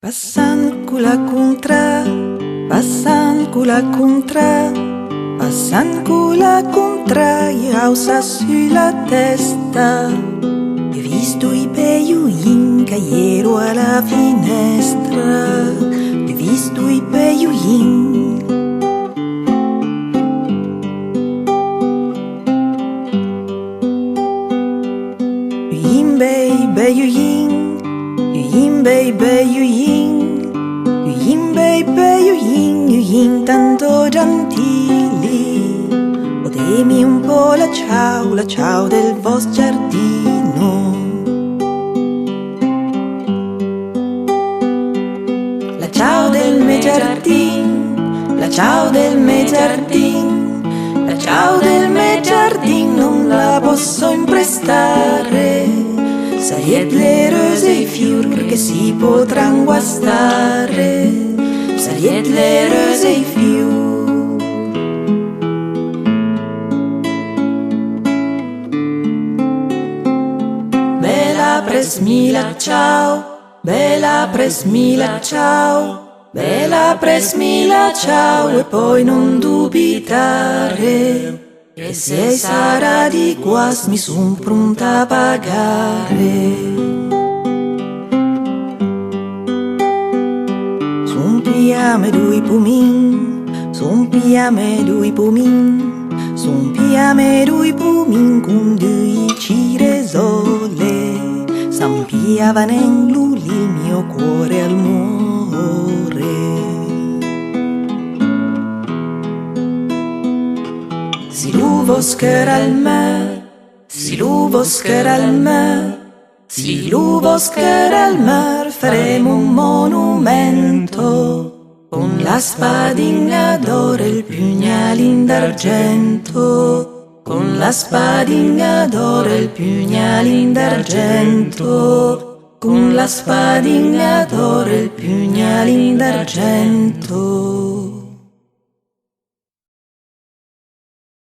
Passant cula contra, passant cula contra, passant cula contra, alça sulla testa. Ho visto i peioin caiero alla finestra, ho visto i peioin. Beioin, tanto gentili, godemi un po' la ciao del vostro giardino. La ciao del mio giardin, la ciao del mio giardin, la ciao del mio giardin non la posso imprestare. Sariet le rose e i fiori che si potranno guastare, sariet le rose e i fiori. Bella presmila ciao, bella presmila ciao, bella presmila ciao e poi non dubitare. E se sarà di guas mi son pronta a pagare. Son piame due pumin, son piame due pumin, son piame due pumin con due ciresole. S'ampiavano in lui il mio cuore al muore. Si l'uvoscher al mare, si l'uvoscher al mare, si l'uvoscher al mare, faremo un monumento con la spadina d'oro e il pugnalin d'argento, con la spadina d'oro e il pugnalin d'argento, con la spadina d'oro e il pugnalin d'argento.